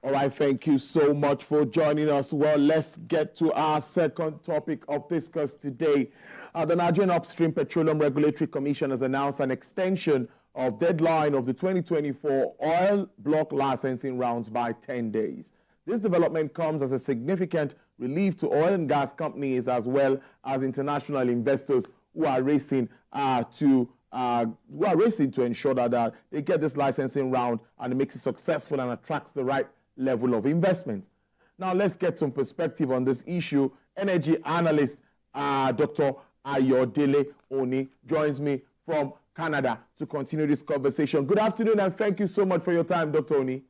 All right, thank you so much for joining us. Well, let's get to our second topic of discuss today. The Nigerian Upstream Petroleum Regulatory Commission has announced an extension of deadline of the 2024 oil block licensing rounds by 10 days. This development comes as a significant relief to oil and gas companies as well as international investors who are racing to ensure that they get this licensing round and it makes it successful and attracts the right level of investment. Now, let's get some perspective on this issue. Energy analyst Dr. Ayodele Oni joins me from Canada to continue this conversation. Good afternoon, and thank you so much for your time, Dr. Oni.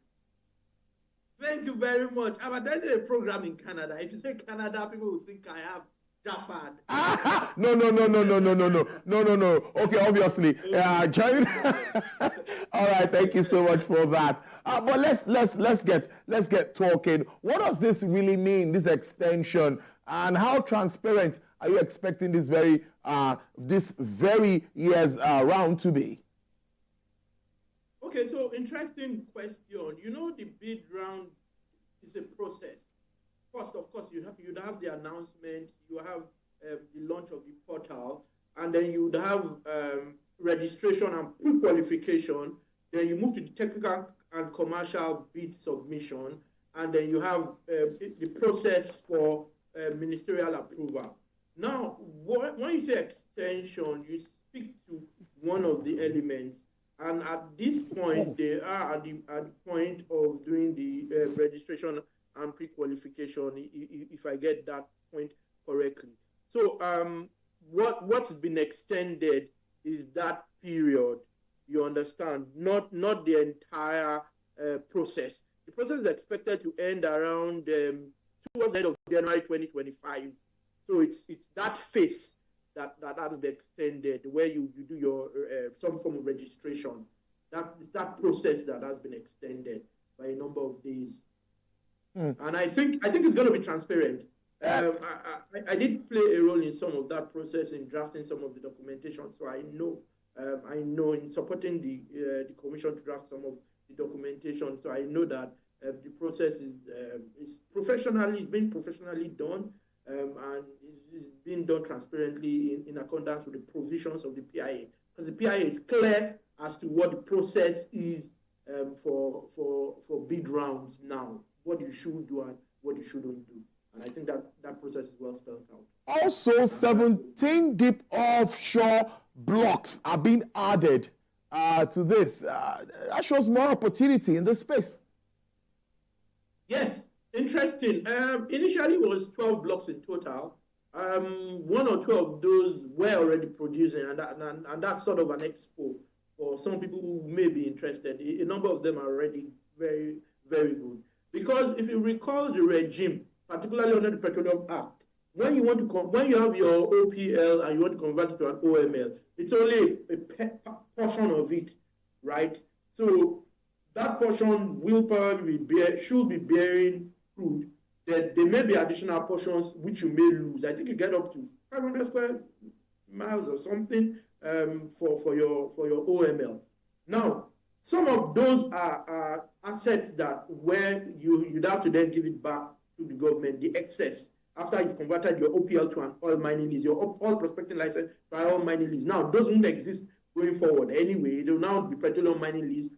Thank you very much. I'm attending a program in Canada. If you say Canada, people will think I have Japan. No. Okay, obviously. All right, thank you so much for that. But let's get talking. What does this really mean, this extension, and how transparent are you expecting this very year's round to be? Okay, so interesting question. You know, the bid round is a process. First, of course, you'd have the announcement, you have the launch of the portal, and then you'd have registration and pre-qualification. Then you move to the technical and commercial bid submission, and then you have the process for ministerial approval. Now, when you say extension, you speak to one of the elements, and at this point, they are at the point of doing the registration and pre-qualification, if I get that point correctly. So what's been extended is that period, you understand, not the entire process. The process is expected to end around towards the end of January 2025. So it's that phase that has been extended, where you do your some form of registration. That process that has been extended by a number of days. And I think it's going to be transparent. I did play a role in some of that process in drafting some of the documentation, so I know in supporting the commission to draft some of the documentation. So I know that the process is being professionally done, and is being done transparently in accordance with the provisions of the PIA, because the PIA is clear as to what the process is for bid rounds now, what you should do and what you shouldn't do. And I think that process is well spelled out. Also, 17 deep offshore blocks are being added to this. That shows more opportunity in this space. Yes, interesting. Initially, it was 12 blocks in total. One or two of those were already producing, and that's sort of an expo for some people who may be interested. A number of them are already very, very good. Because if you recall the regime, particularly under the Petroleum Act, when you have your OPL and you want to convert it to an OML, it's only a portion of it, right? So that portion will probably should be bearing fruit. There may be additional portions which you may lose. I think you get up to 500 square miles or something for your OML. Now, some of those are assets that where you'd have to then give it back to the government, the excess, after you've converted your OPL to an oil mining lease, your oil prospecting license to an oil mining lease. Now, those won't exist going forward anyway. They will now be petroleum mining lease,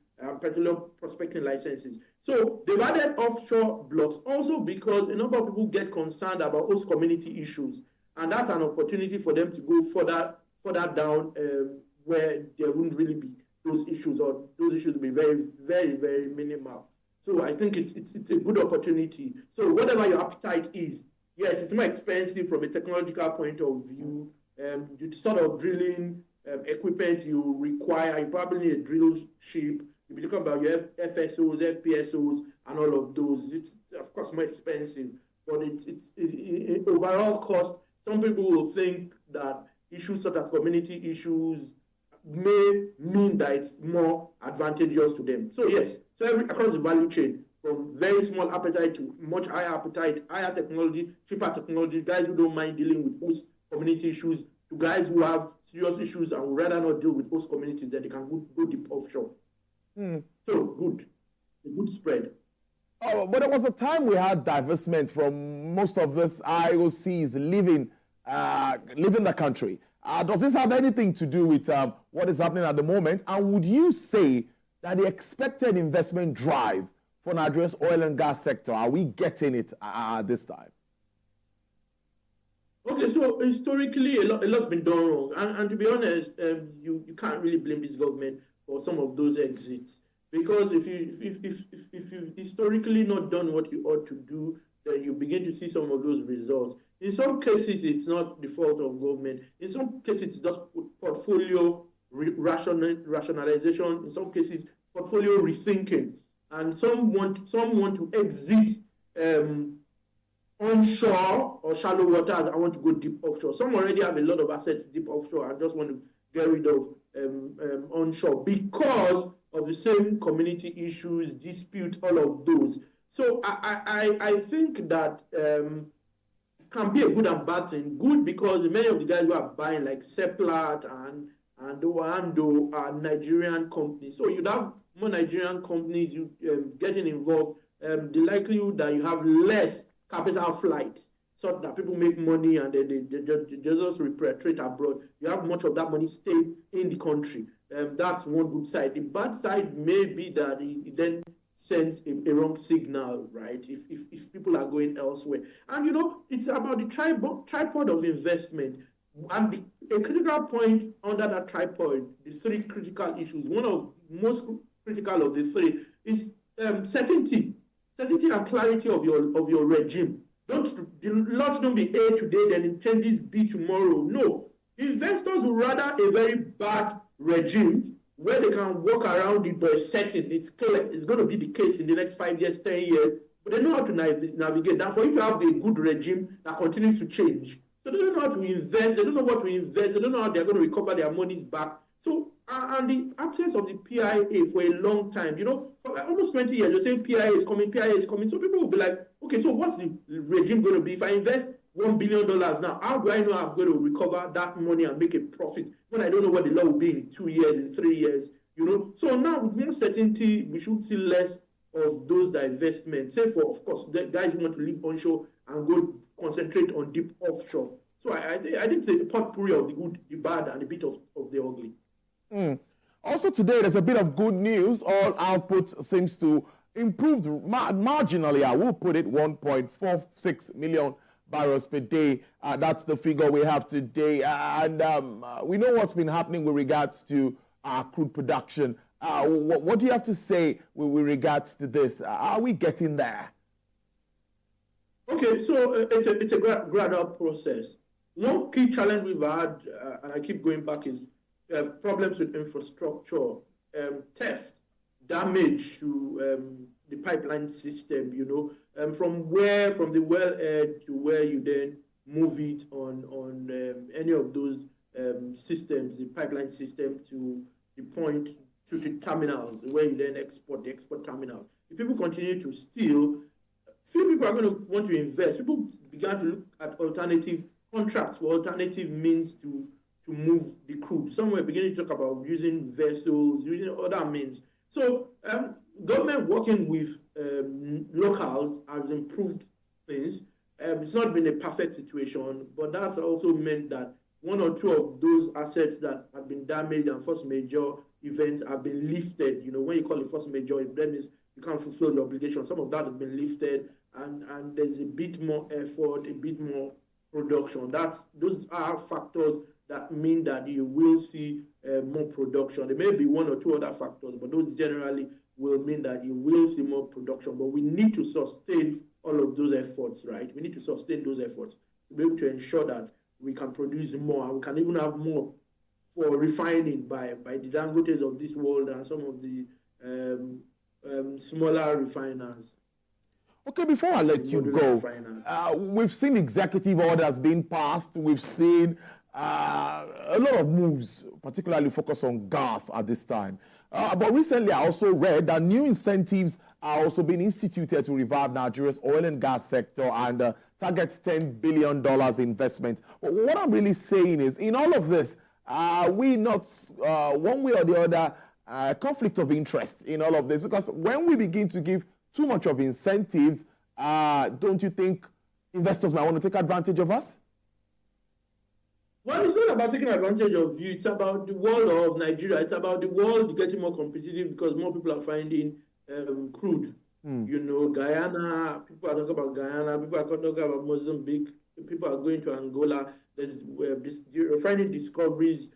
petroleum prospecting licenses. So they've added offshore blocks also because a number of people get concerned about host community issues. And that's an opportunity for them to go further down where there wouldn't really be those issues, or those issues will be very, very, very minimal. So I think it's a good opportunity. So whatever your appetite is, yes, it's more expensive from a technological point of view. The sort of drilling equipment you require, you probably need a drill ship. You'll be talking about your FSOs, FPSOs, and all of those. It's of course more expensive, but it's overall cost. Some people will think that issues such as community issues may mean that it's more advantageous to them. So yes, so across the value chain, from very small appetite to much higher appetite, higher technology, cheaper technology, guys who don't mind dealing with host community issues, to guys who have serious issues and would rather not deal with host communities, then they can go deep offshore. So good, a good spread. Oh, but there was a time we had divestment from most of these IOCs leaving the country. Does this have anything to do with what is happening at the moment? And would you say that the expected investment drive for Nigeria's oil and gas sector, are we getting it this time? Okay, so historically, a lot's been done wrong. And to be honest, you can't really blame this government for some of those exits. Because if you've historically not done what you ought to do, then you begin to see some of those results. In some cases, it's not the fault of government. In some cases, it's just portfolio rationalization. In some cases, portfolio rethinking. And some want to exit onshore or shallow waters. I want to go deep offshore. Some already have a lot of assets deep offshore and just want to get rid of onshore because of the same community issues, dispute, all of those. So I think that can be a good and bad thing. Good because many of the guys who are buying like Seplat and Oando are Nigerian companies. So you'd have more Nigerian companies getting involved. The likelihood that you have less capital flight so that people make money and then they just repatriate abroad. You have much of that money staying in the country. That's one good side. The bad side may be that it then sends a wrong signal, right? If people are going elsewhere. And, you know, it's about the tripod of investment. And a critical point under that tripod, the three critical issues, one of the most critical of the three is certainty and clarity of your regime. The lots don't be A today, then it changes B tomorrow. No. Investors would rather a very bad regime where they can walk around it, but it's certain, it's clear, it's going to be the case in the next 5 years, 10 years, but they know how to navigate. Now, for you to have a good regime that continues to change, so they don't know how to invest, they don't know what to invest, they don't know how they're going to recover their monies back. So, and the absence of the PIA for a long time, you know, for like almost 20 years, you're saying PIA is coming. So people will be like, okay, so what's the regime going to be? If I invest $1 billion now, how do I know I'm going to recover that money and make a profit when I don't know what the law will be in 2 years, in 3 years, you know? So now with more certainty, we should see less of those divestments. Say for, of course, the guys who want to leave onshore and go concentrate on deep offshore. So I think it's a potpourri of the good, the bad, and a bit of the ugly. Also today, there's a bit of good news. All output seems to improve marginally. I will put it 1.46 million barrels per day. That's the figure we have today. And we know what's been happening with regards to crude production. What do you have to say with regards to this? Are we getting there? Okay, so it's a gradual process. One key challenge we've had, and I keep going back, is problems with infrastructure, theft, damage to the pipeline system, you know, from the wellhead to where you then move it on any of those systems, the pipeline system to the point, to the terminals, where you then export, the export terminal. If people continue to steal, few people are going to want to invest. People began to look at alternative contracts for alternative means to move the crude. Some were beginning to talk about using vessels, using other means. So government working with locals has improved things. It's not been a perfect situation, but that's also meant that one or two of those assets that have been damaged and force major events have been lifted. You know, when you call it force major, it means you can't fulfill the obligation. Some of that has been lifted, and there's a bit more effort, a bit more production. Those are factors that mean that you will see more production. There may be one or two other factors, but those generally will mean that you will see more production. But we need to sustain all of those efforts, right? We need to sustain those efforts to be able to ensure that we can produce more, and we can even have more for refining by the Dangotes of this world and some of the smaller refiners. Okay, before I let you go, we've seen executive orders being passed. We've seen a lot of moves, particularly focused on gas at this time. But recently, I also read that new incentives are also being instituted to revive Nigeria's oil and gas sector and targets $10 billion investment. But what I'm really saying is, in all of this, we not one way or the other conflict of interest in all of this? Because when we begin to give too much of incentives, don't you think investors might want to take advantage of us? Well, it's not about taking advantage of you. It's about the world of Nigeria. It's about the world getting more competitive because more people are finding crude. You know, Guyana, people are talking about Guyana, people are talking about Mozambique, people are going to Angola. There's finding discoveries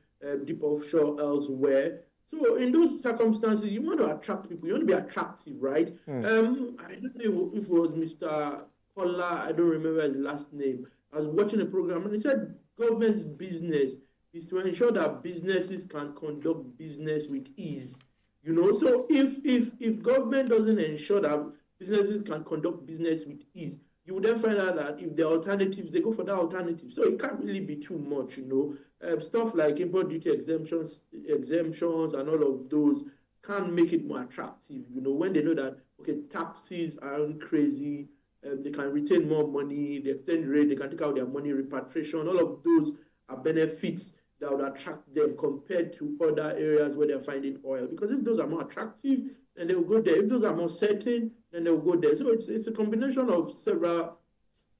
deep offshore elsewhere. So in those circumstances, you want to attract people. You want to be attractive, right? I don't know if it was Mr. Kola, I don't remember his last name. I was watching a program and he said government's business is to ensure that businesses can conduct business with ease. You know, so if government doesn't ensure that businesses can conduct business with ease, you would then find out that if there are alternatives, they go for that alternative. So it can't really be too much, you know. Stuff like import duty exemptions and all of those can make it more attractive, you know, when they know that, okay, taxes aren't crazy, they can retain more money, the exchange rate, they can take out their money, repatriation, all of those are benefits that would attract them compared to other areas where they're finding oil. Because if those are more attractive, then they will go there. If those are more certain, then they will go there. So it's a combination of several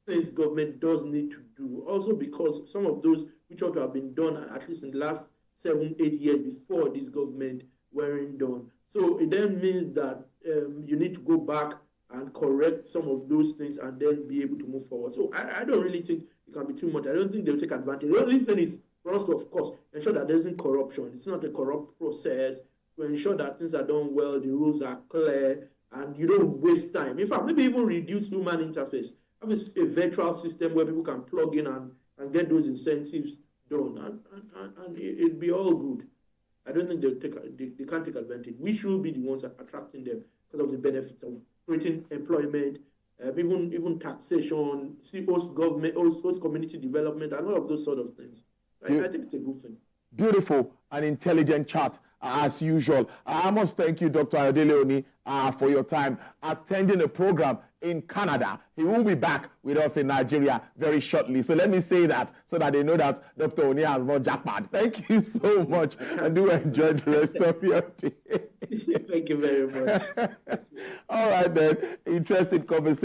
things government does need to do. Also because some of those which ought to have been done at least in the last 7-8 years before this government weren't done. So it then means that you need to go back and correct some of those things and then be able to move forward. So I don't really think it can be too much. I don't think they'll take advantage. The only thing is for us to, of course, ensure that there isn't corruption. It's not a corrupt process. To ensure that things are done well, the rules are clear, and you don't waste time. In fact, maybe even reduce human interface. Have a virtual system where people can plug in and get those incentives done, and it'll be all good. I don't think they can't take advantage. We should be the ones attracting them because of the benefits of creating employment, even taxation, host government, host community development, and all of those sort of things. I think it's a good thing. Beautiful and intelligent chat as usual. I must thank you, Dr. Adeleoni, for your time attending a program in Canada. He will be back with us in Nigeria very shortly. So let me say that so that they know that Dr. Oni has not jackpot. Thank you so much and do enjoy the rest of your day. Thank you very much. All right then. Interesting conversation.